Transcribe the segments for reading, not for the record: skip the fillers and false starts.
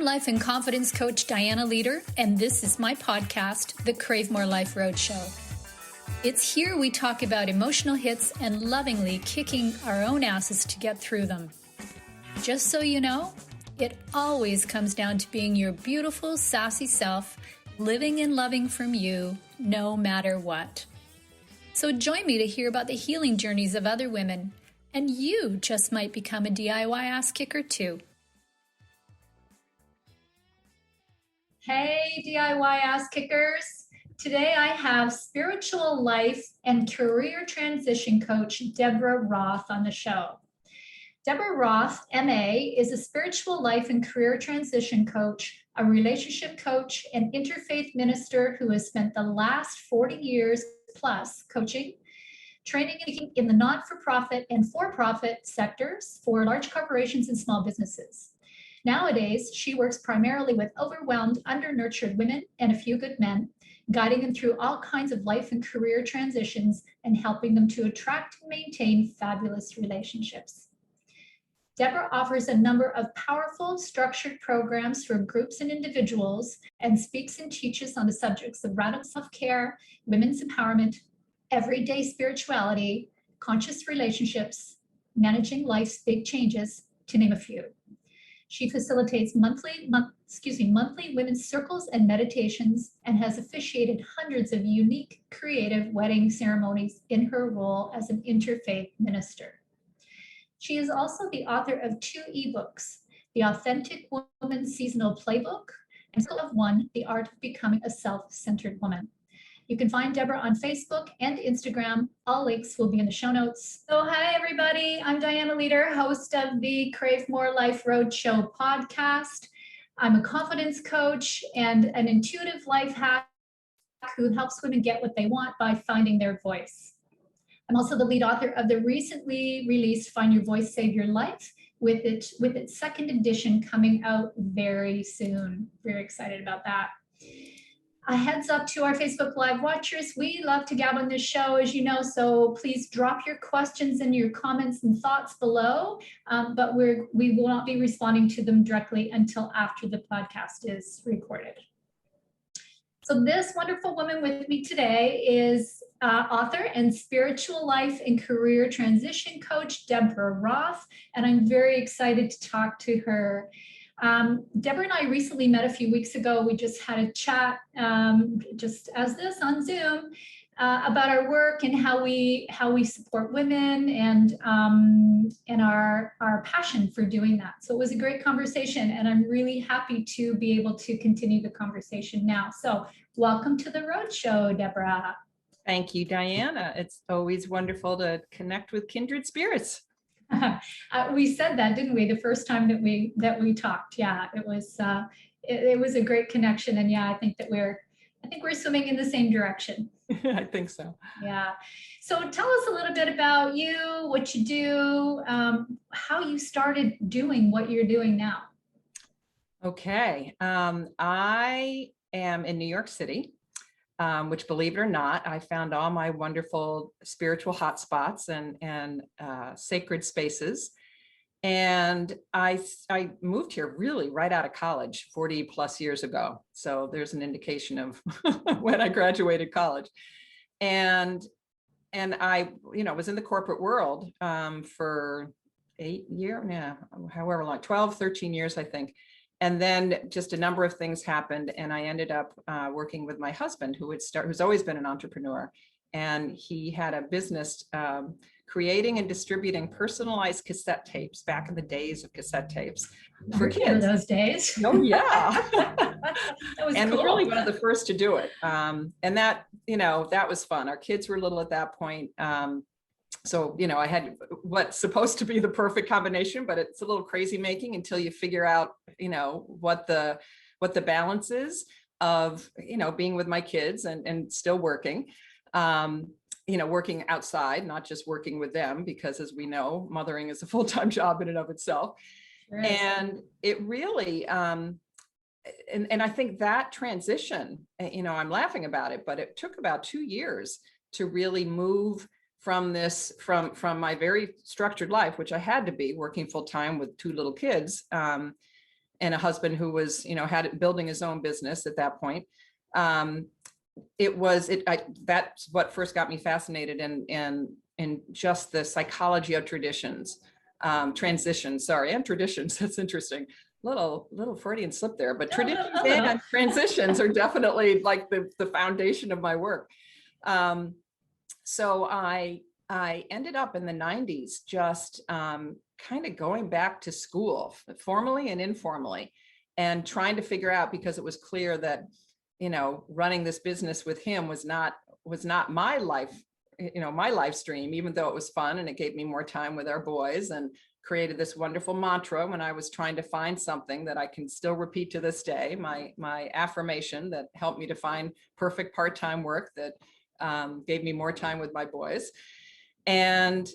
I'm life and confidence coach Dianna Leeder, and this is my podcast, the Crave More Life Roadshow. It's here we talk about emotional hits and lovingly kicking our own asses to get through them. Just so you know, it always comes down to being your beautiful, sassy self, living and loving from you, no matter what. So join me to hear about the healing journeys of other women, and you just might become a DIY ass kicker too. Hey, DIY ass kickers. Today I have spiritual life and career transition coach Deborah Roth on the show. Deborah Roth MA is a spiritual life and career transition coach, a relationship coach, and interfaith minister who has spent the last 40 years plus coaching, training in the not-for-profit and for-profit sectors for large corporations and small businesses. Nowadays, she works primarily with overwhelmed, under-nurtured women and a few good men, guiding them through all kinds of life and career transitions and helping them to attract and maintain fabulous relationships. Deborah offers a number of powerful, structured programs for groups and individuals and speaks and teaches on the subjects of radical self-care, women's empowerment, everyday spirituality, conscious relationships, managing life's big changes, to name a few. She facilitates monthly women's circles and meditations and has officiated hundreds of unique, creative wedding ceremonies in her role as an interfaith minister. She is also the author of 2 ebooks, The Authentic Woman Seasonal Playbook and Circle of One, The Art of Becoming a Self-Centered Woman. You can find Deborah on Facebook and Instagram. All links will be in the show notes. So hi, everybody. I'm Dianna Leeder, host of the Crave More Life Roadshow podcast. I'm a confidence coach and an intuitive life hack who helps women get what they want by finding their voice. I'm also the lead author of the recently released Find Your Voice, Save Your Life, with its 2nd edition coming out very soon. Very excited about that. A heads up to our Facebook Live watchers, we love to gab on this show, as you know, so please drop your questions and your comments and thoughts below, but we will not be responding to them directly until after the podcast is recorded. So this wonderful woman with me today is author and spiritual life and career transition coach, Deborah Roth, and I'm very excited to talk to her. Deborah and I recently met a few weeks ago. We just had a chat, just as this on Zoom, about our work and how we support women and our passion for doing that. So it was a great conversation, and I'm really happy to be able to continue the conversation now. So welcome to the Roadshow, Deborah. Thank you, Dianna. It's always wonderful to connect with kindred spirits. We said that, didn't we, the first time that we talked? Yeah, it was a great connection, and yeah, I think we're swimming in the same direction. I think so. Yeah. So tell us a little bit about you, what you do, how you started doing what you're doing now. Okay. I am in New York City, which, believe it or not, I found all my wonderful spiritual hotspots and sacred spaces. And I moved here really right out of college 40 plus years ago. So there's an indication of when I graduated college. And I, was in the corporate world for 8 years, however long, 12, 13 years, I think. And then just a number of things happened, and I ended up working with my husband, who's always been an entrepreneur, and he had a business creating and distributing personalized cassette tapes back in the days of cassette tapes for kids. Those days. Oh yeah, That was and cool. was really one of the first to do it. And that was fun. Our kids were little at that point. So, I had what's supposed to be the perfect combination, but it's a little crazy making until you figure out, what the balance is of, being with my kids and still working, working outside, not just working with them, because as we know, mothering is a full-time job in and of itself. Right. And it really, and I think that transition, I'm laughing about it, but it took about 2 years to really move from my very structured life, which I had to be working full time with 2 little kids, a husband who was, had building his own business at that point. That's what first got me fascinated in just the psychology of traditions, transitions, and traditions. That's interesting. Little Freudian slip there, but traditions and transitions are definitely like the foundation of my work. So I ended up in the 90s just kind of going back to school, formally and informally, and trying to figure out, because it was clear that, running this business with him was not my life, my life stream, even though it was fun and it gave me more time with our boys, and created this wonderful mantra when I was trying to find something that I can still repeat to this day, my affirmation that helped me to find perfect part-time work that gave me more time with my boys. And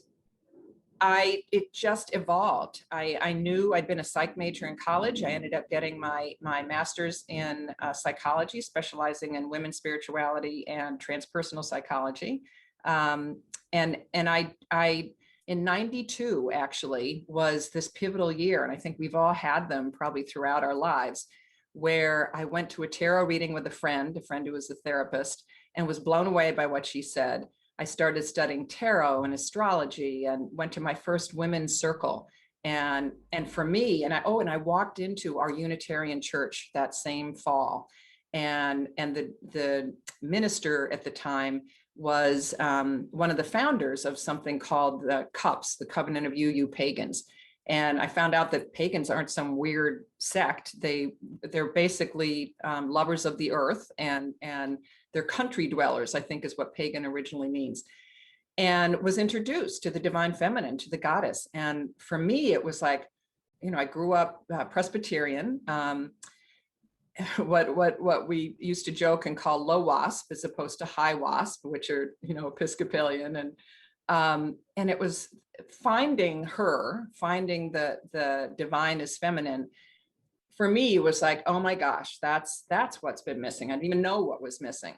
it just evolved. I knew I'd been a psych major in college. I ended up getting my master's in psychology, specializing in women's spirituality and transpersonal psychology. And I in 92 actually was this pivotal year. And I think we've all had them probably throughout our lives, where I went to a tarot reading with a friend who was a therapist, and was blown away by what she said. I started studying tarot and astrology and went to my first women's circle. And for me, I walked into our Unitarian church that same fall. And the minister at the time was one of the founders of something called the CUPS, the Covenant of You Pagans. And I found out that pagans aren't some weird sect. They're basically lovers of the earth, and they're country dwellers, I think is what pagan originally means. And was introduced to the divine feminine, to the goddess. And for me, it was like, I grew up Presbyterian, what we used to joke and call low wasp as opposed to high wasp, which are, Episcopalian. And it was finding the divine as feminine. For me, it was like, oh my gosh, that's what's been missing. I didn't even know what was missing.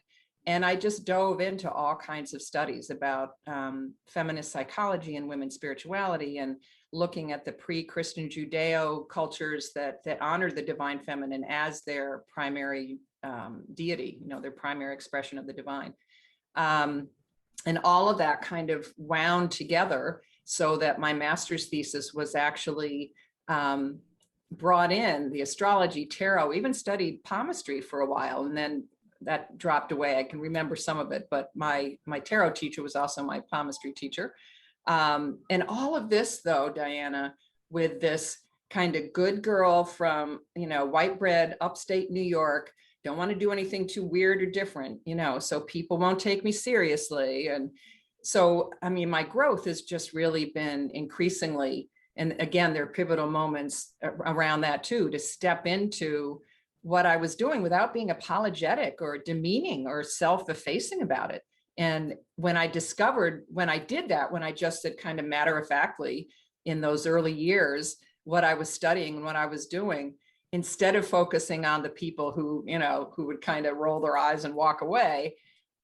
And I just dove into all kinds of studies about feminist psychology and women's spirituality, and looking at the pre-Christian Judeo cultures that honor the divine feminine as their primary deity, their primary expression of the divine. And all of that kind of wound together so that my master's thesis was actually brought in the astrology, tarot, even studied palmistry for a while, and then that dropped away. I can remember some of it, but my tarot teacher was also my palmistry teacher. And all of this, though, Dianna, with this kind of good girl from, white bread, upstate New York, don't want to do anything too weird or different, so people won't take me seriously. And so, my growth has just really been increasingly, and again, there are pivotal moments around that too, to step into what I was doing without being apologetic or demeaning or self-effacing about it. And when I did that, when I just said kind of matter-of-factly in those early years, what I was studying and what I was doing, instead of focusing on the people who would kind of roll their eyes and walk away,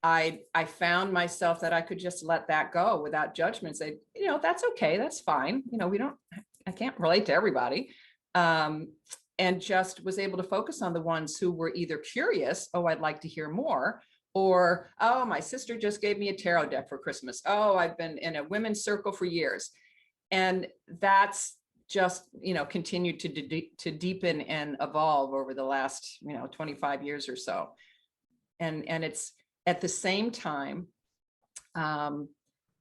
I found myself that I could just let that go without judgment, say, that's okay, that's fine. I can't relate to everybody. And just was able to focus on the ones who were either curious, oh, I'd like to hear more, or, oh, my sister just gave me a tarot deck for Christmas. Oh, I've been in a women's circle for years. And that's just, continued to deepen and evolve over the last, 25 years or so. And it's at the same time, how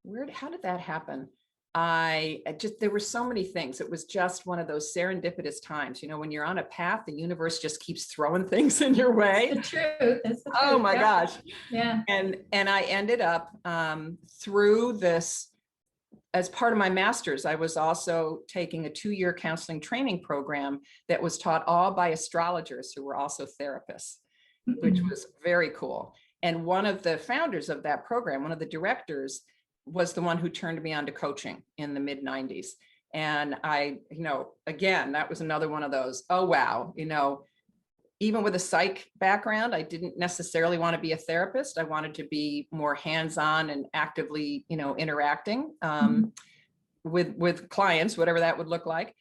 did that happen? There were so many things. It was just one of those serendipitous times, when you're on a path, the universe just keeps throwing things in your way. It's the truth. It's the truth. Oh my gosh. Yeah. And I ended up through this, as part of my master's, I was also taking a 2-year counseling training program that was taught all by astrologers who were also therapists, which was very cool. And one of the founders of that program, one of the directors, was the one who turned me on to coaching in the mid 90s. And I, again, that was another one of those, oh, wow. Even with a psych background, I didn't necessarily want to be a therapist. I wanted to be more hands-on and actively, interacting with clients, whatever that would look like.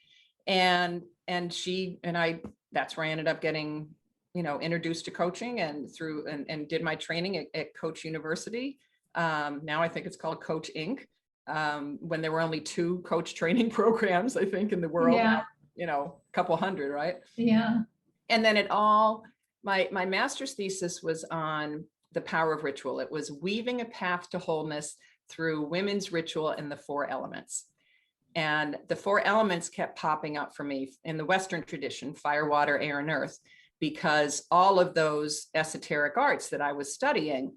And she and I, that's where I ended up getting, introduced to coaching and did my training at Coach University. Now I think it's called Coach Inc. When there were only 2 coach training programs, I think, in the world, Yeah. a couple hundred, right? Yeah. And then my master's thesis was on the power of ritual. It was weaving a path to wholeness through women's ritual and the 4 elements. And the 4 elements kept popping up for me in the Western tradition: fire, water, air, and earth, because all of those esoteric arts that I was studying,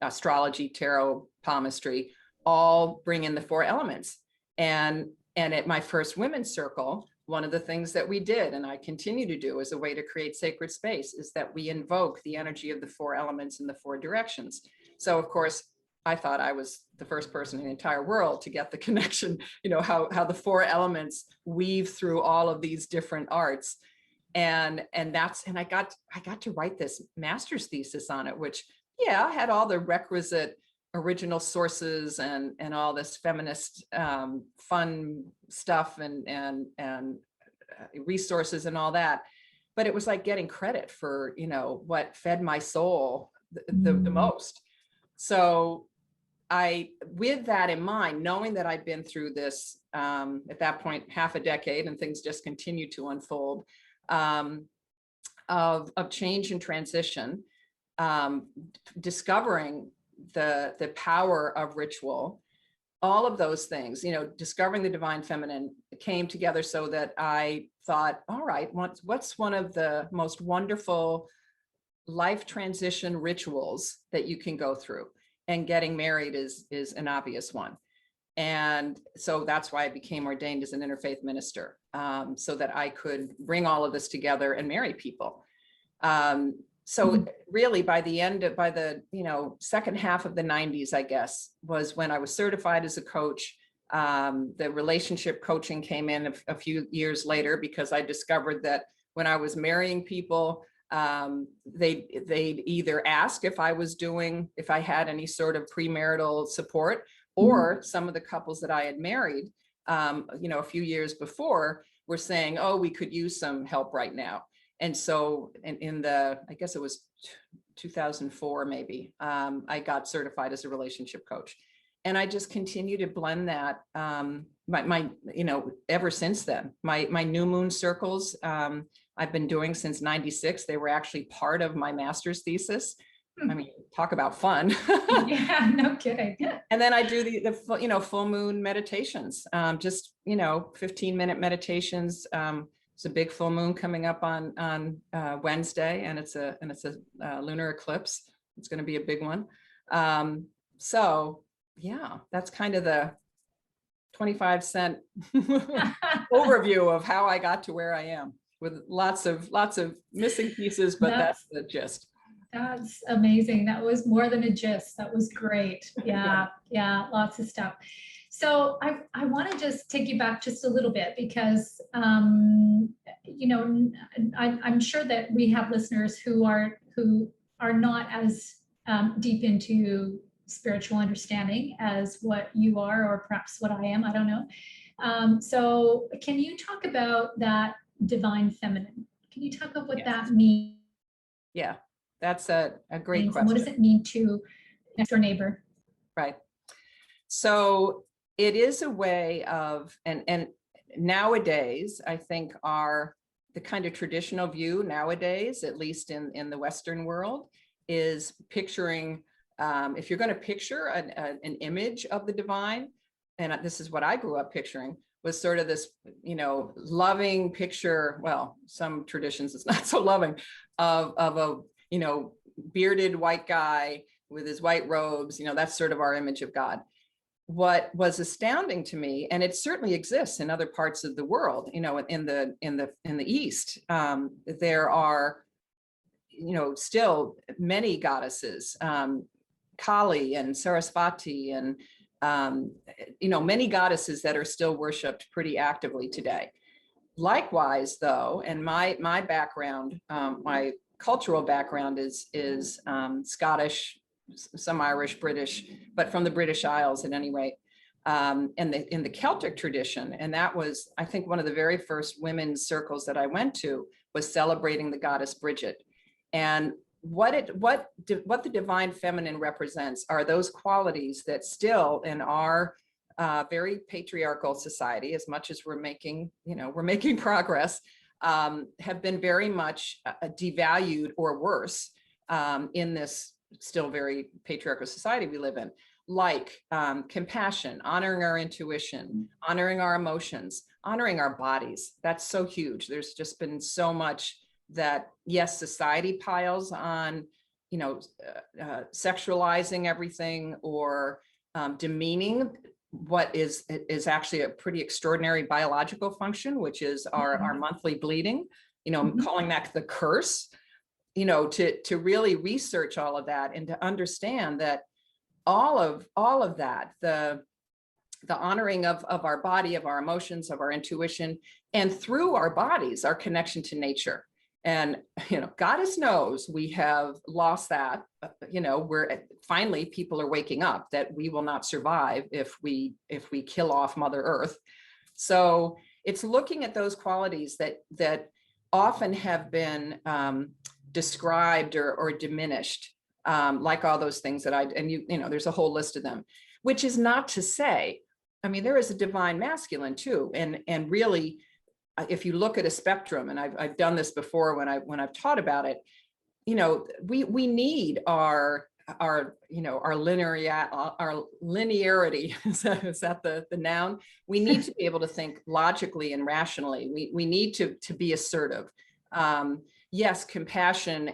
astrology, tarot, palmistry, all bring in the 4 elements. And at my first women's circle, one of the things that we did, and I continue to do as a way to create sacred space, is that we invoke the energy of the 4 elements in the 4 directions. So of course, I thought I was the first person in the entire world to get the connection, how the 4 elements weave through all of these different arts. And I got to write this master's thesis on it, which, yeah, had all the requisite original sources and all this feminist fun stuff and resources and all that. But it was like getting credit for, what fed my soul the most. So with that in mind, knowing that I'd been through this, at that point, half a decade, and things just continue to unfold, of change and transition, discovering the power of ritual, all of those things, discovering the divine feminine came together so that I thought, all right, what's one of the most wonderful life transition rituals that you can go through? And getting married is an obvious one. And so that's why I became ordained as an interfaith minister, so that I could bring all of this together and marry people. So really by the second half of the 90s, I guess, was when I was certified as a coach. The relationship coaching came in a few years later, because I discovered that when I was marrying people, they'd either ask if I had any sort of premarital support, or some of the couples that I had married, a few years before, were saying, oh, we could use some help right now. And so I guess it was 2004, maybe, I got certified as a relationship coach. And I just continue to blend that, ever since then. My new moon circles, I've been doing since 96. They were actually part of my master's thesis. I mean, talk about fun. Yeah, no kidding. And then I do the full moon meditations, just 15-minute meditations. It's a big full moon coming up on Wednesday, and it's a lunar eclipse. It's going to be a big one. So yeah, that's kind of the 25-cent overview of how I got to where I am, with lots of missing pieces, but that's the gist. That's amazing. That was more than a gist. That was great. Yeah, lots of stuff. So I want to just take you back just a little bit, because I'm sure that we have listeners who are not as deep into spiritual understanding as what you are, or perhaps what I am. I don't know. So can you talk about that divine feminine? Can you talk about what that means? Yeah, that's a great question. What does it mean to next door neighbor? Right. So it is a way of, and nowadays, I think the kind of traditional view nowadays, at least in the Western world, is picturing, if you're going to picture an image of the divine, and this is what I grew up picturing, was sort of this, loving picture. Well, some traditions it's not so loving, of a, bearded white guy with his white robes. That's sort of our image of God. What was astounding to me, and it certainly exists in other parts of the world, in the East, there are, still many goddesses, Kali and Sarasvati, and many goddesses that are still worshipped pretty actively today. Likewise, though, and my background, my cultural background is Scottish, some Irish, British, but from the British Isles at any rate. in the Celtic tradition. And that was, I think, one of the very first women's circles that I went to was celebrating the goddess Bridget. And what the divine feminine represents are those qualities that still in our very patriarchal society, as much as we're making progress, have been very much devalued or worse in this still very patriarchal society we live in, like compassion, honoring our intuition, honoring our emotions, honoring our bodies. That's so huge. There's just been so much that, yes, society piles on, sexualizing everything or demeaning what is actually a pretty extraordinary biological function, which is our monthly bleeding, calling that the curse, to really research all of that and to understand that all of that, the honoring of our body, of our emotions, of our intuition, and through our bodies, our connection to nature. And, goddess knows we have lost that, where finally people are waking up that we will not survive if we kill off Mother Earth. So it's looking at those qualities that often have been described or diminished, like all those things that there's a whole list of them, which is not to say, there is a divine masculine too. And really, if you look at a spectrum, and I've done this before when I've taught about it, we need our linearity. Is that the noun? We need to be able to think logically and rationally. We need to be assertive. Yes, compassion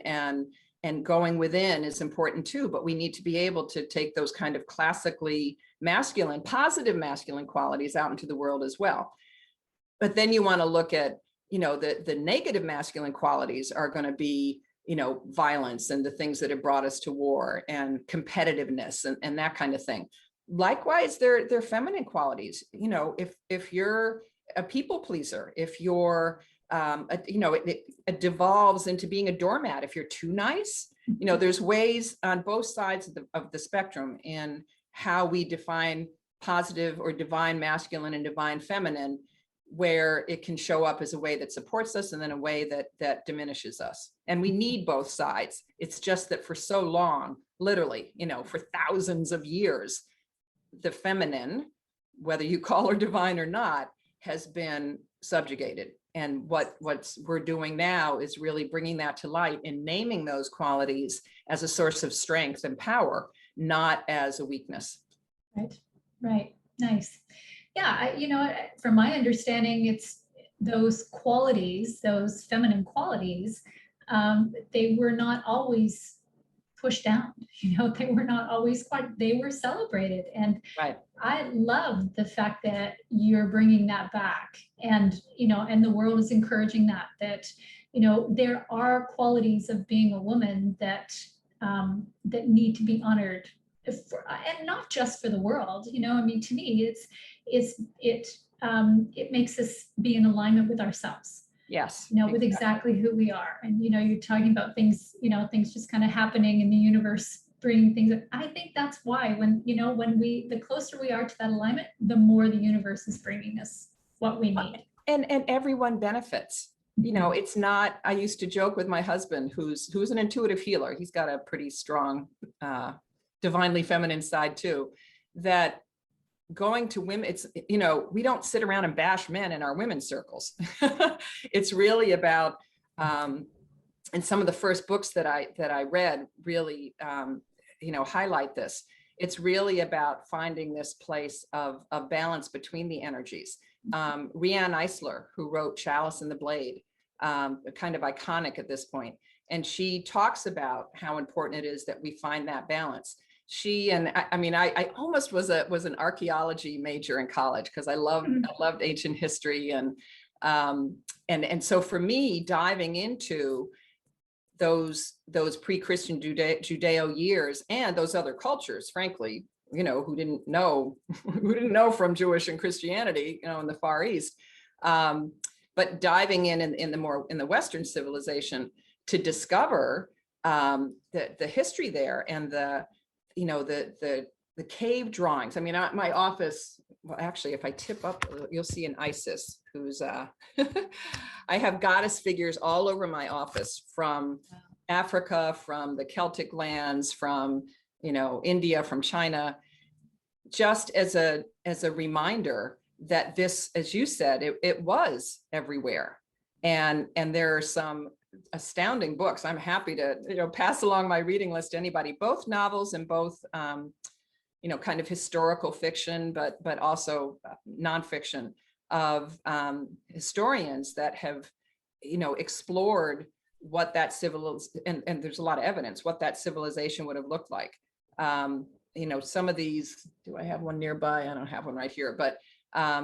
and going within is important too, but we need to be able to take those kind of classically masculine, positive masculine qualities out into the world as well. But then you want to look at, the negative masculine qualities are going to be, violence and the things that have brought us to war and competitiveness and that kind of thing. Likewise, they're feminine qualities. If you're a people pleaser, if you're, it devolves into being a doormat. If you're too nice, there's ways on both sides of the spectrum in how we define positive or divine masculine and divine feminine, where it can show up as a way that supports us and then a way that diminishes us. And we need both sides. It's just that for so long, literally, for thousands of years, the feminine, whether you call her divine or not, has been subjugated. And what we're doing now is really bringing that to light and naming those qualities as a source of strength and power, not as a weakness. Right. Nice. Yeah, from my understanding, it's those qualities, those feminine qualities, they were not always pushed down. They were not always they were celebrated. And right. I love the fact that you're bringing that back, and and the world is encouraging that there are qualities of being a woman that need to be honored, and not just for the world. To me, it makes us be in alignment with ourselves. Yes. With exactly who we are. And you're talking about things, things just kind of happening in the universe, bringing things. I think that's why the closer we are to that alignment, the more the universe is bringing us what we need. And everyone benefits. It's not, I used to joke with my husband, who's an intuitive healer. He's got a pretty strong, divinely feminine side too, that going to women, it's, we don't sit around and bash men in our women's circles. It's really about, and some of the first books that I read really, highlight this. It's really about finding this place of balance between the energies. Rianne Eisler, who wrote Chalice and the Blade, kind of iconic at this point. And she talks about how important it is that we find that balance. She and I almost was an archaeology major in college because I loved ancient history, and so for me, diving into those pre-Christian Judeo years and those other cultures, frankly, who didn't know from Jewish and Christianity, in the Far East, but diving in the Western civilization to discover the history there and the cave drawings. My office well, actually, if I tip up, you'll see an Isis who's, I have goddess figures all over my office from Africa, from the Celtic lands, from, India, from China, just as a reminder that this, as you said, it was everywhere. And there are some astounding books. I'm happy to, pass along my reading list to anybody, both novels and both, kind of historical fiction, but also nonfiction of historians that have, explored what that and there's a lot of evidence, what that civilization would have looked like. Some of these, do I have one nearby? I don't have one right here, but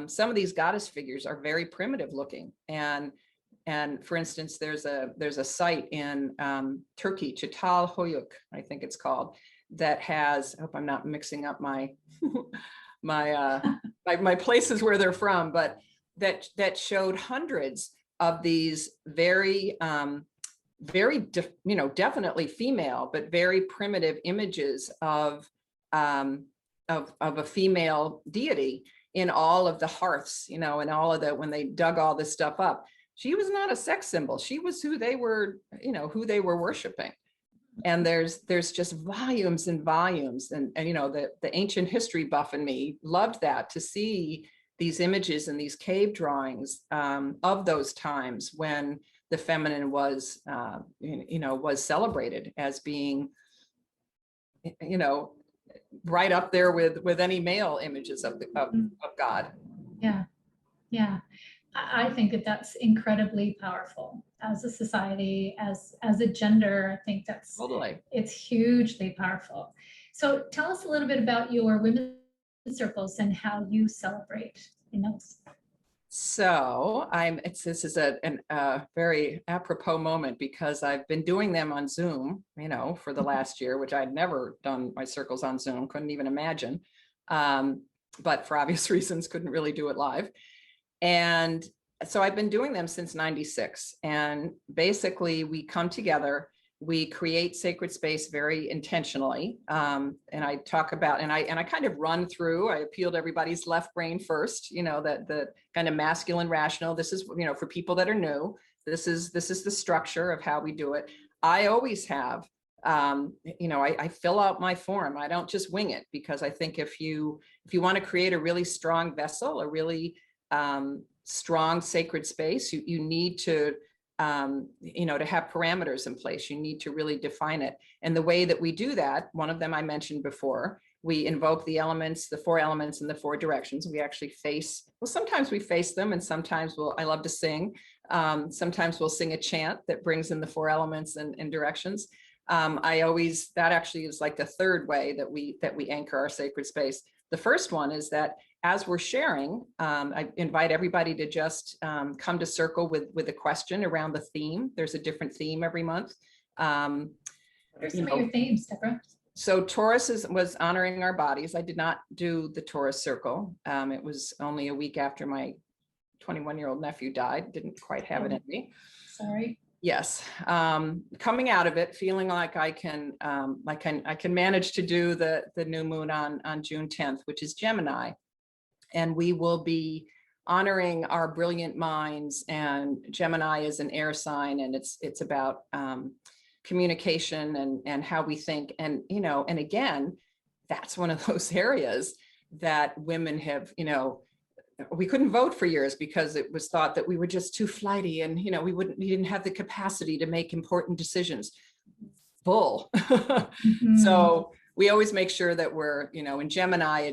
some of these goddess figures are very primitive looking. And for instance, there's a site in Turkey, Çatalhöyük, I think it's called, that has, I hope I'm not mixing up my my places where they're from, but that showed hundreds of these very definitely female, but very primitive images of a female deity in all of the hearths, and all of the, when they dug all this stuff up. She was not a sex symbol. She was who they were, who they were worshiping. And there's just volumes and volumes. And the ancient history buff in me loved that, to see these images and these cave drawings of those times when the feminine was, was celebrated as being, right up there with any male images of God. Yeah. Yeah. I think that that's incredibly powerful as a society, as a gender. I think that's Totally. It's hugely powerful. So tell us a little bit about your women's circles and how you celebrate in those. So this is a very apropos moment, because I've been doing them on Zoom, for the last year, which I'd never done my circles on Zoom, couldn't even imagine. But for obvious reasons, couldn't really do it live. And so I've been doing them since '96. And basically we come together, we create sacred space very intentionally. And I talk about, and I kind of run through, I appeal to everybody's left brain first, that the kind of masculine rational. This is, for people that are new, this is the structure of how we do it. I always have, I fill out my form. I don't just wing it, because I think if you want to create a really strong vessel, a really strong sacred space, you need to, to have parameters in place. You need to really define it. And the way that we do that, one of them I mentioned before, we invoke the elements, the 4 elements in the 4 directions. We actually sometimes we face them, and sometimes I love to sing. Sometimes we'll sing a chant that brings in the 4 elements and directions. That actually is like the 3rd way that we anchor our sacred space. The first one is that as we're sharing, I invite everybody to just come to circle with a question around the theme. There's a different theme every month. What are some of your themes, Deborah? So Taurus was honoring our bodies. I did not do the Taurus circle. It was only a week after my 21-year-old nephew died. Didn't quite have it in me. Sorry. Yes, coming out of it, feeling like I can manage to do the new moon on June 10th, which is Gemini, and we will be honoring our brilliant minds. And Gemini is an air sign, and it's about communication and how we think, and and again, that's one of those areas that women have, we couldn't vote for years because it was thought that we were just too flighty, and we didn't have the capacity to make important decisions. Bull. Mm-hmm. So we always make sure that we're, in Gemini,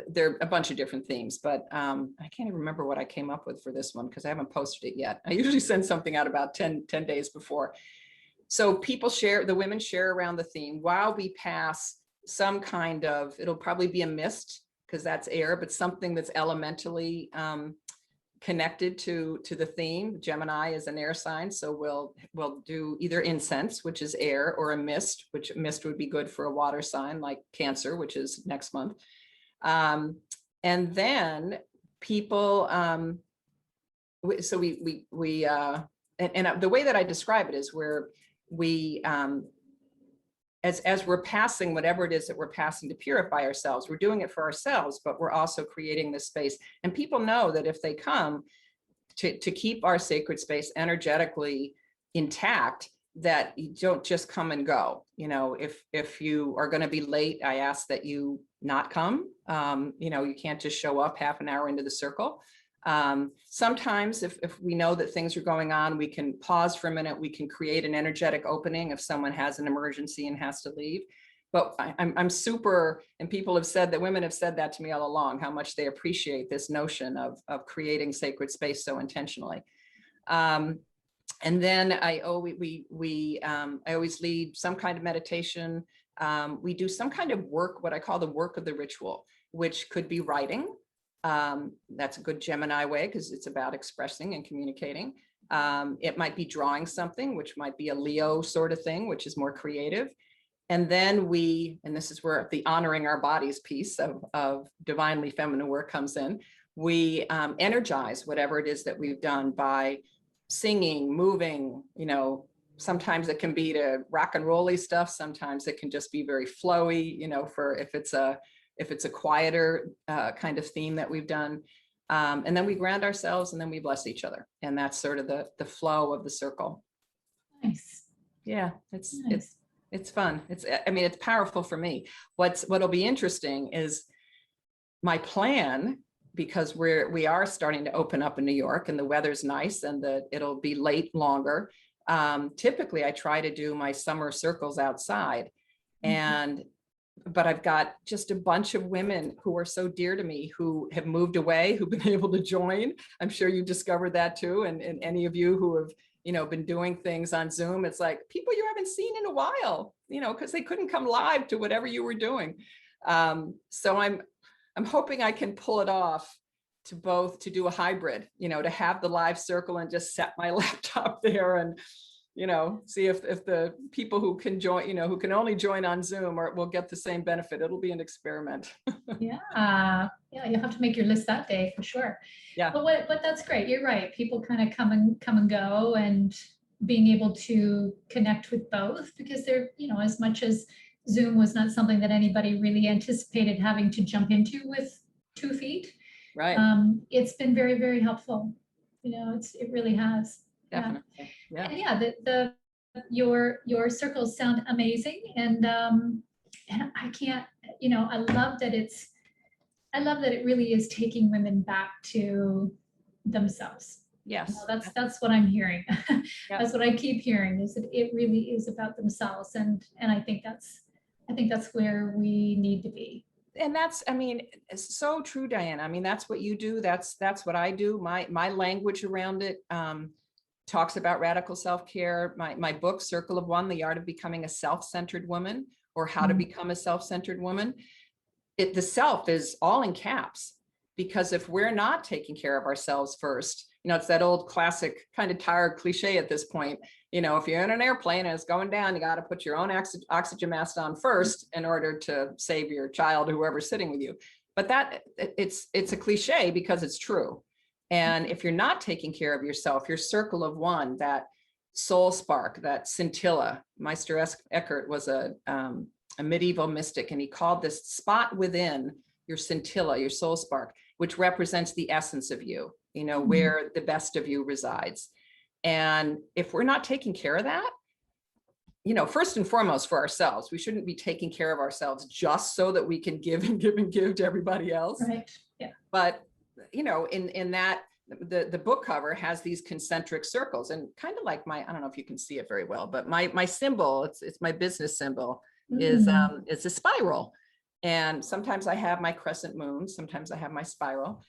there are a bunch of different themes, but I can't even remember what I came up with for this one, because I haven't posted it yet. I usually send something out about 10 days before. So the women share around the theme while we pass some kind of, it'll probably be a mist, because that's air, but something that's elementally connected to the theme. Gemini is an air sign, so we'll do either incense, which is air, or a mist, which mist would be good for a water sign like Cancer, which is next month. And then people, so and the way that I describe it is where we as we're passing whatever it is that we're passing to purify ourselves, we're doing it for ourselves, but we're also creating this space. And people know that if they come to keep our sacred space energetically intact, that you don't just come and go. You know, if you are going to be late, I ask that you not come. You know, you can't just show up half an hour into the circle. Sometimes if we know that things are going on, we can pause for a minute, we can create an energetic opening if someone has an emergency and has to leave. But I'm super, and people have said that, women have said that to me all along, how much they appreciate this notion of creating sacred space so intentionally. And then I always lead some kind of meditation. We do some kind of work, what I call the work of the ritual, which could be writing. That's a good Gemini way because it's about expressing and communicating. It might be drawing something, which might be a Leo sort of thing, which is more creative. And then and this is where the honoring our bodies piece of divinely feminine work comes in. We energize whatever it is that we've done by singing, moving. You know, sometimes it can be to rock and rolly stuff. Sometimes it can just be very flowy, you know, for if it's a quieter kind of theme that we've done. And then we ground ourselves and then we bless each other. And that's sort of the flow of the circle. Nice. Yeah, it's fun. I mean, it's powerful for me. What'll be interesting is my plan, because we are starting to open up in New York and the weather's nice and it'll be late longer. Typically I try to do my summer circles outside, but I've got just a bunch of women who are so dear to me who have moved away, who've been able to join. I'm sure you discovered that too. And any of you who have, you know, been doing things on Zoom, it's like people you haven't seen in a while, you know, because they couldn't come live to whatever you were doing. So I'm hoping I can pull it off to do a hybrid, you know, to have the live circle and just set my laptop there and, you know, see if the people who can join, you know, who can only join on Zoom will get the same benefit. It'll be an experiment. Yeah, you'll have to make your list that day for sure. Yeah. But that's great. You're right. People kind of come and go, and being able to connect with both, because they're, you know, as much as Zoom was not something that anybody really anticipated having to jump into with 2 feet. Right. It's been very, very helpful. You know, it really has. Definitely. Yeah. And your circles sound amazing. And I can't, you know, I love that it really is taking women back to themselves. Yes. You know, that's what I'm hearing. Yep. That's what I keep hearing, is that it really is about themselves. And I think that's where we need to be. And that's, I mean, it's so true, Dianna. I mean, that's what you do. That's what I do. My language around it talks about radical self-care. My book, Circle of One, The Art of Becoming a Self-Centered Woman, or How to Become a Self-Centered Woman. The self is all in caps, because if we're not taking care of ourselves first, you know, it's that old classic kind of tired cliche at this point. You know, if you're in an airplane and it's going down, you got to put your own oxygen mask on first in order to save your child, whoever's sitting with you. But it's a cliche because it's true. And if you're not taking care of yourself, your circle of one, that soul spark, that scintilla. Meister Eckhart was a medieval mystic, and he called this spot within your scintilla, your soul spark, which represents the essence of you, you know, where the best of you resides. And if we're not taking care of that, you know, first and foremost for ourselves, we shouldn't be taking care of ourselves just so that we can give and give and give to everybody else. Right. Yeah. But, you know, in that, the book cover has these concentric circles, and kind of like I don't know if you can see it very well, but my symbol, it's my business symbol, is a spiral. And sometimes I have my crescent moon, sometimes I have my spiral,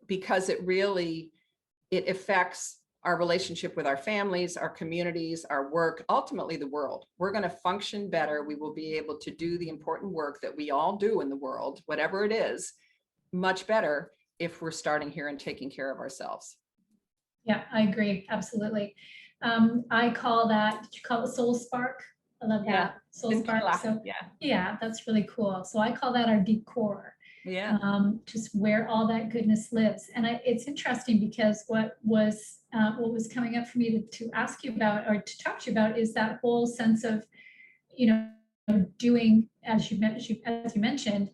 because it affects our relationship with our families, our communities, our work, ultimately the world. We're going to function better. We will be able to do the important work that we all do in the world, whatever it is, much better if we're starting here and taking care of ourselves. Yeah, I agree. Absolutely. I call that, did you call it soul spark? I love that. Soul spark. So yeah, that's really cool. So I call that our deep core. Yeah. Just where all that goodness lives. And it's interesting, because what was coming up for me to ask you about, or to talk to you about, is that whole sense of, doing, as you mentioned,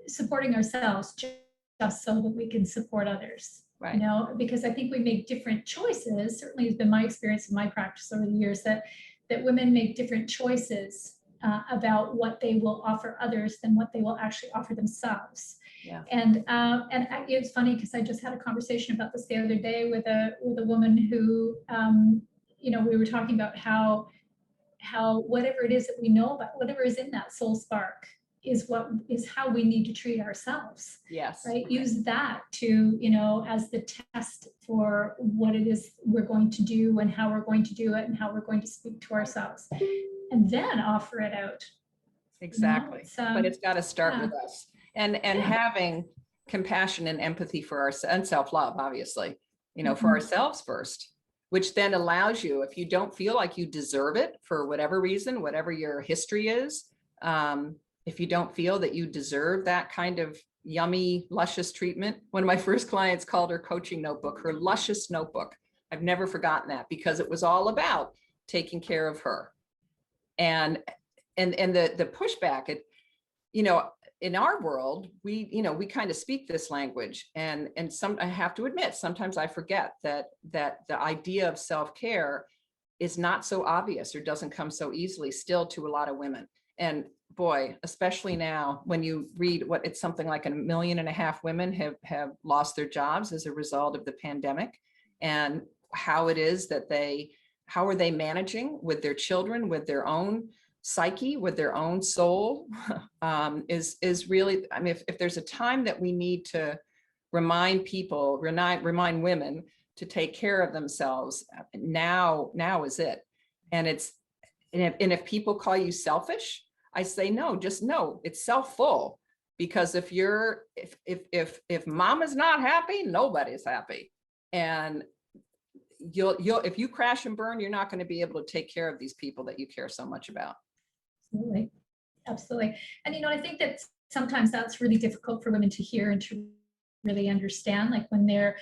supporting ourselves just so that we can support others. Right. Because I think we make different choices. Certainly has been my experience in my practice over the years that women make different choices about what they will offer others than what they will actually offer themselves. Yeah. And it's funny because I just had a conversation about this the other day with a woman who, we were talking about how whatever it is that we know about, whatever is in that soul spark is how we need to treat ourselves. Yes. Right. Use that to, as the test for what it is we're going to do and how we're going to do it and how we're going to speak to ourselves, and then offer it out. Exactly. But it's got to start with us and having compassion and empathy for ourselves and self-love, obviously, for ourselves first, which then allows you, if you don't feel like you deserve it for whatever reason, whatever your history is, if you don't feel that you deserve that kind of yummy, luscious treatment. One of my first clients called her coaching notebook, her luscious notebook. I've never forgotten that because it was all about taking care of her. And the pushback, in our world, we kind of speak this language, and I have to admit, sometimes I forget that the idea of self-care is not so obvious or doesn't come so easily still to a lot of women. And boy, especially now when you read it's something like 1.5 million women have lost their jobs as a result of the pandemic, and how it is that how are they managing with their children, with their own psyche, with their own soul, is really, I mean, if there's a time that we need to remind women to take care of themselves, now is it. And if people call you selfish, I say, no, just no, it's self-full. Because if mama's not happy, nobody's happy. And if you crash and burn, you're not going to be able to take care of these people that you care so much about. Absolutely. And I think that sometimes that's really difficult for women to hear and to really understand, like when they're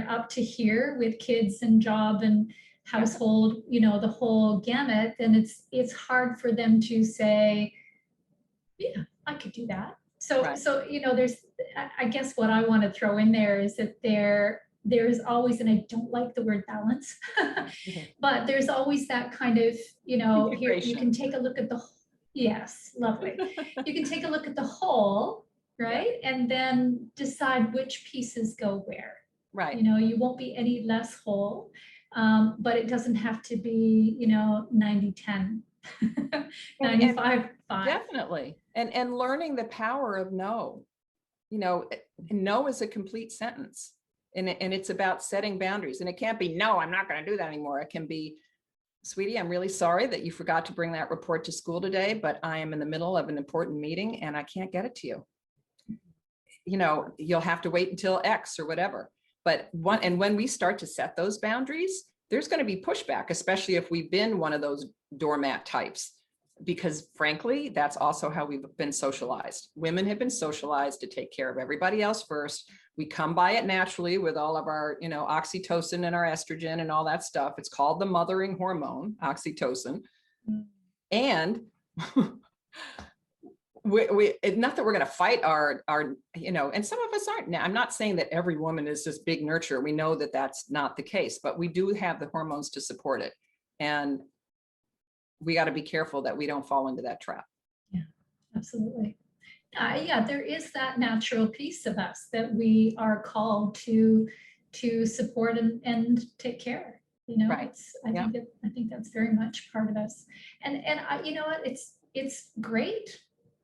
up to here with kids and job and household, the whole gamut, then it's hard for them to say, yeah, I could do that. So there's, I guess what I want to throw in there is that there is always, and I don't like the word balance, but there's always that kind of, here you can take a look at the, yes, lovely. You can take a look at the whole, right? Yeah. And then decide which pieces go where. Right. You won't be any less whole, but it doesn't have to be, 90-10, 95-5. Definitely. And learning the power of no. No is a complete sentence. And it's about setting boundaries. And it can't be, no, I'm not going to do that anymore. It can be, sweetie, I'm really sorry that you forgot to bring that report to school today, but I am in the middle of an important meeting and I can't get it to you. You'll have to wait until X or whatever. But when we start to set those boundaries, there's going to be pushback, especially if we've been one of those doormat types. Because frankly, that's also how we've been socialized. Women have been socialized to take care of everybody else first. We come by it naturally with all of our, oxytocin and our estrogen and all that stuff. It's called the mothering hormone, oxytocin. And not that we're going to fight our, and some of us aren't. Now, I'm not saying that every woman is this big nurturer. We know that that's not the case, but we do have the hormones to support it. And we got to be careful that we don't fall into that trap. Yeah, absolutely. There is that natural piece of us that we are called to support and take care. Right. I think that's very much part of us. And it's great.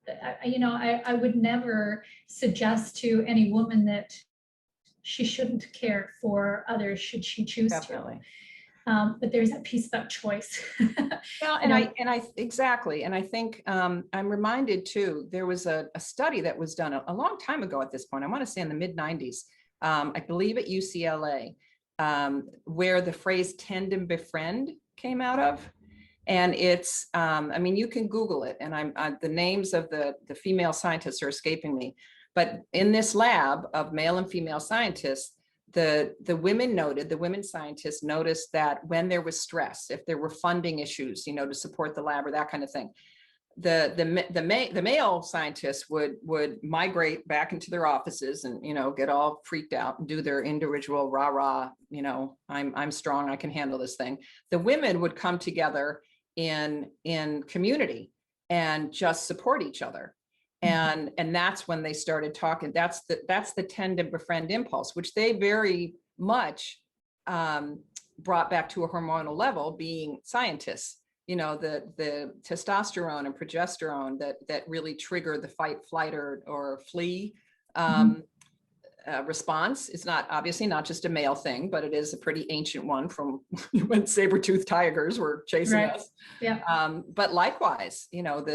I would never suggest to any woman that she shouldn't care for others should she choose Definitely. to. But there's that piece about choice. Well, I exactly. And I think I'm reminded too, there was a study that was done a long time ago at this point. I want to say in the mid-90s, I believe at UCLA, where the phrase tend and befriend came out of. And it's, you can Google it, and the names of the female scientists are escaping me. But in this lab of male and female scientists, the women scientists noticed that when there was stress, if there were funding issues, to support the lab or that kind of thing, the male scientists would migrate back into their offices and get all freaked out and do their individual rah, I'm strong, I can handle this thing. The women would come together in community and just support each other. And that's when they started talking. That's the tend to befriend impulse, which they very much brought back to a hormonal level, being scientists. The testosterone and progesterone that really trigger the fight, flight, or flee response. It's obviously not just a male thing, but it is a pretty ancient one from when saber-toothed tigers were chasing us. Yeah. But likewise, but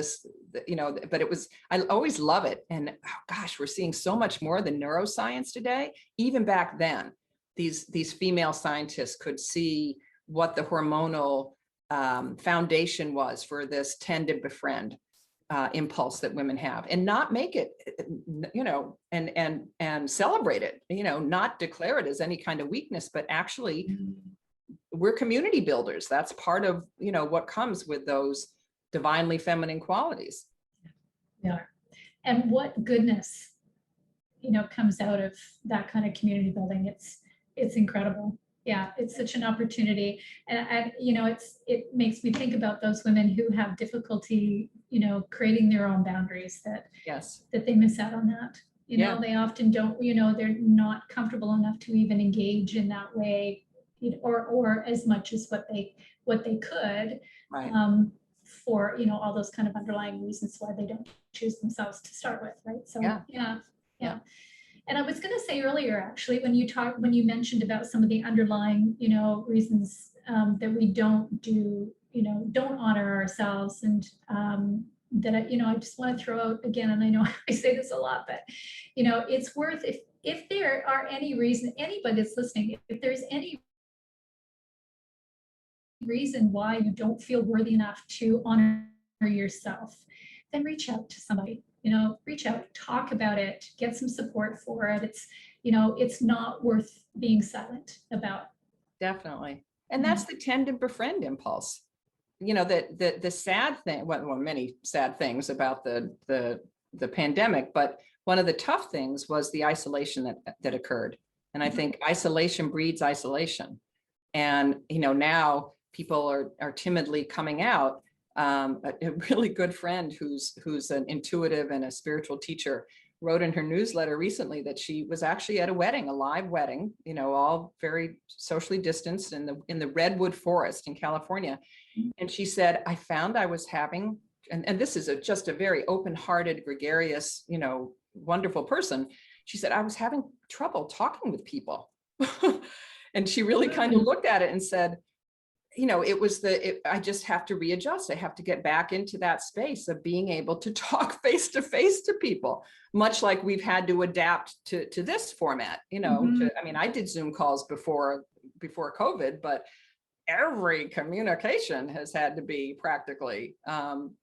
I always love it. And oh gosh, we're seeing so much more than neuroscience today. Even back then, these female scientists could see what the hormonal foundation was for this tend to befriend impulse that women have, and not make it, and celebrate it, not declare it as any kind of weakness, but actually we're community builders. That's part of, what comes with those divinely feminine qualities. Yeah. And what goodness, comes out of that kind of community building. It's incredible. Yeah, it's such an opportunity. And it makes me think about those women who have difficulty, creating their own boundaries, that they miss out on that. They often don't, they're not comfortable enough to even engage in that way, or as much as what they could, right. For, all those kind of underlying reasons why they don't choose themselves to start with. Right. So, yeah. And I was going to say earlier, actually, when you mentioned about some of the underlying, reasons that we don't honor ourselves, and that I just want to throw out again, and I know I say this a lot, but it's worth, if there are any reason, anybody that's listening, if there's any reason why you don't feel worthy enough to honor yourself, then reach out to somebody. Reach out, talk about it, get some support for it. It's not worth being silent about. Definitely. And that's the tend to befriend impulse. That the sad thing, well, many sad things about the pandemic, but one of the tough things was the isolation that occurred. And I think isolation breeds isolation. And, now people are timidly coming out. A really good friend who's an intuitive and a spiritual teacher wrote in her newsletter recently that she was actually at a wedding, a live wedding, all very socially distanced in the redwood forest in California. And she said, I found I was having, and this is just a very open-hearted, gregarious, wonderful person. She said, I was having trouble talking with people. And she really kind of looked at it and said, I just have to readjust. I have to get back into that space of being able to talk face to face to people, much like we've had to adapt to this format, I did Zoom calls before COVID, but every communication has had to be practically,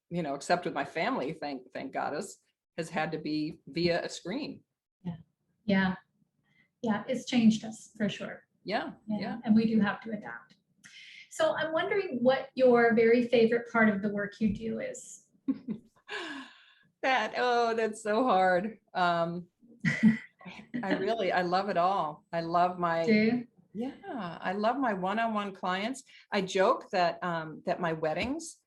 except with my family, thank goddess, has had to be via a screen. Yeah. It's changed us for sure. Yeah. And we do have to adapt. So I'm wondering what your very favorite part of the work you do is. That's so hard. I love it all. I love my, I love my one-on-one clients. I joke that my weddings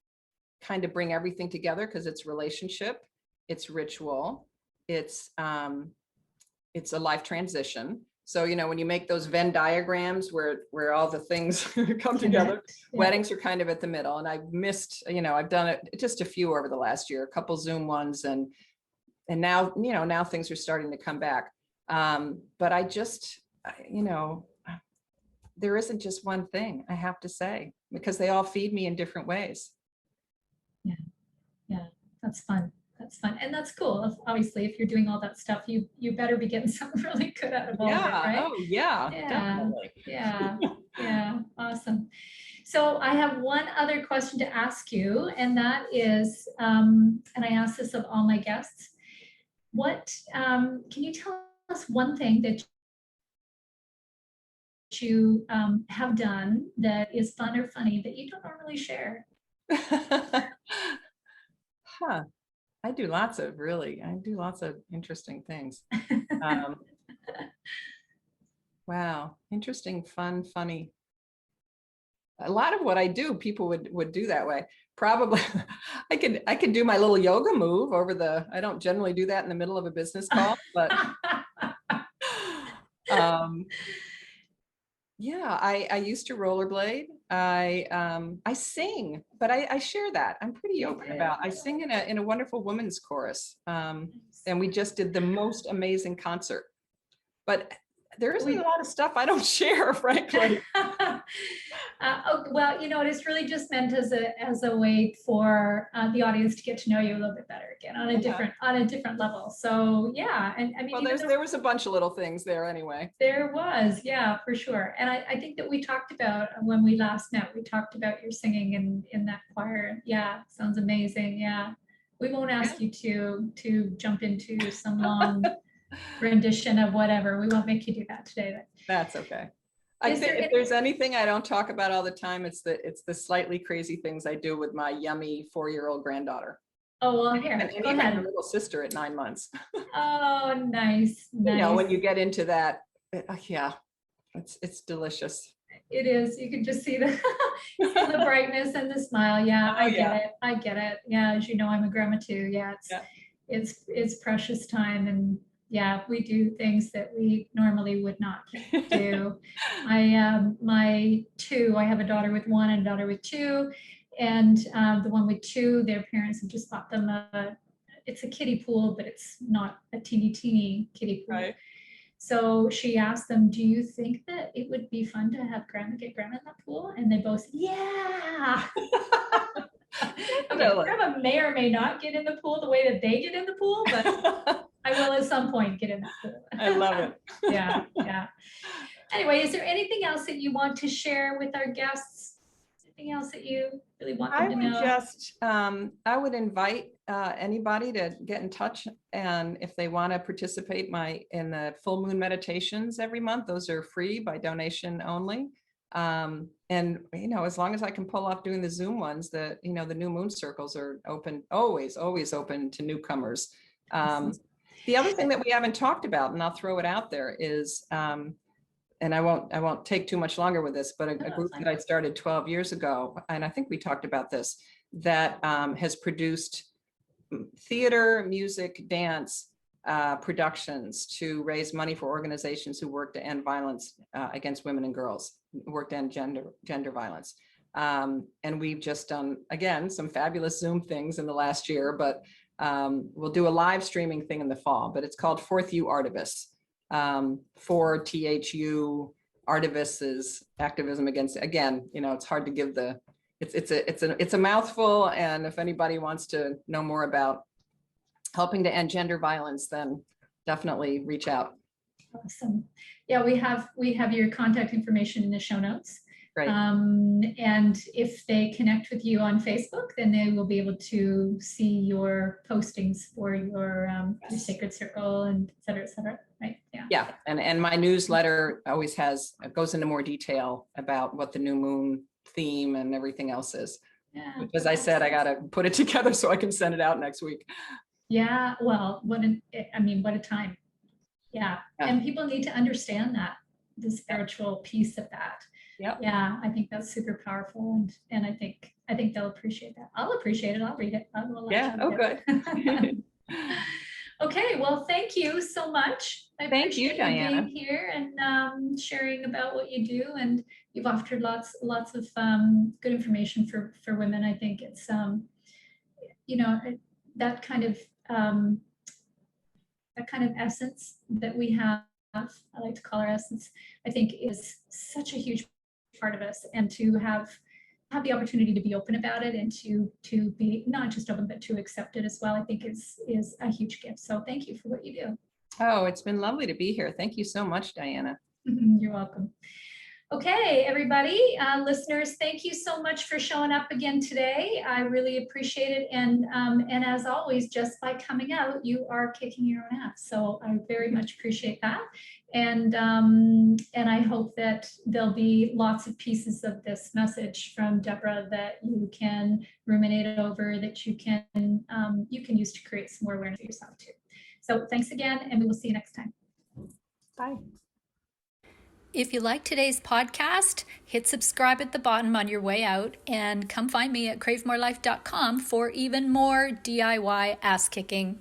kind of bring everything together, because it's relationship, it's ritual, it's a life transition. So, when you make those Venn diagrams where all the things come together, weddings are kind of at the middle. And I've missed, I've done it just a few over the last year, a couple Zoom ones, and now, now things are starting to come back. But I just, there isn't just one thing, I have to say, because they all feed me in different ways. Yeah, that's fun. That's fun. And that's cool. Obviously, if you're doing all that stuff, you better be getting something really good out of all of it, right? Oh, yeah. Definitely. Yeah. Awesome. So I have one other question to ask you, and that is, and I ask this of all my guests, can you tell us one thing that you have done that is fun or funny that you don't normally share? Huh. I do lots of interesting things. Wow. Interesting, fun, funny. A lot of what I do, people would do that way. Probably I could do my little yoga move I don't generally do that in the middle of a business call, but yeah, I used to rollerblade. I sing, but I share that. I'm pretty open about. I sing in a wonderful women's chorus, and we just did the most amazing concert. But there isn't a lot of stuff I don't share, frankly. Well, it is really just meant as a way for the audience to get to know you a little bit better again on a different level. So yeah, and I mean, well, there was a bunch of little things there anyway. There was, yeah, for sure. And I think that we talked about when we last met, we talked about your singing in that choir. Yeah, sounds amazing. Yeah, we won't ask you to jump into some long rendition of whatever. We won't make you do that today. That's okay. I think if there's anything I don't talk about all the time, it's the slightly crazy things I do with my yummy 4-year-old granddaughter. Oh, well, here, and go even ahead. her little sister at 9 months. Oh, nice. When you get into that, yeah, it's delicious. It is. You can just see the the brightness and the smile. Yeah, I get it. Yeah, as you know, I'm a grandma too. Yeah, it's precious time, and yeah, we do things that we normally would not do. I have a daughter with 1 and a daughter with 2, and the one with 2, their parents have just bought them it's a kiddie pool, but it's not a teeny kiddie pool. Right. So she asked them, do you think that it would be fun to have grandma get grandma in that pool? And they both, yeah. Okay, grandma may or may not get in the pool the way that they get in the pool, but I will at some point get in that pool. I love it. Yeah. Anyway, is there anything else that you want to share with our guests? Anything else that you really want them to know? I would invite anybody to get in touch, and if they want to participate in the full moon meditations every month, those are free by donation only. And as long as I can pull off doing the Zoom ones, the new moon circles are open, always open to newcomers. The other thing that we haven't talked about, and I'll throw it out there, is and I won't take too much longer with this, but a group that I started 12 years ago, and I think we talked about this, that has produced theater, music, dance productions to raise money for organizations who work to end violence against women and girls, work to end gender violence. And we've just done, again, some fabulous Zoom things in the last year, but we'll do a live streaming thing in the fall, but it's called Fourth U Artivists. 4THU Artivists is activism against, again, it's hard to give it's a mouthful. And if anybody wants to know more about helping to end gender violence, then definitely reach out. Awesome. Yeah, we have your contact information in the show notes. Right. And if they connect with you on Facebook, then they will be able to see your postings for your Sacred Circle and et cetera, right? Yeah. Yeah, and my newsletter always goes into more detail about what the new moon theme and everything else is. Yeah. As I said, I got to put it together so I can send it out next week. Yeah. Well, what a time. Yeah. And people need to understand the spiritual piece of that. Yep. Yeah, I think that's super powerful, and I think they'll appreciate that. I'll appreciate it. I'll read it. Yeah. Oh, good. Okay. Well, thank you so much. Thank you, Dianna, being here and sharing about what you do, and you've offered lots of good information for women. I think it's that kind of essence that we have. I like to call our essence. I think is such a huge part of us, and to have the opportunity to be open about it and to be not just open but to accept it as well, I think is a huge gift. So thank you for what you do. Oh, it's been lovely to be here. Thank you so much, Dianna. You're welcome. Okay, everybody, listeners, thank you so much for showing up again today. I really appreciate it. And as always, just by coming out, you are kicking your own ass. So I very much appreciate that. And I hope that there'll be lots of pieces of this message from Deborah that you can ruminate over, that you can use to create some more awareness for yourself too. So thanks again, and we will see you next time. Bye. If you like today's podcast, hit subscribe at the bottom on your way out and come find me at cravemorelife.com for even more DIY ass kicking.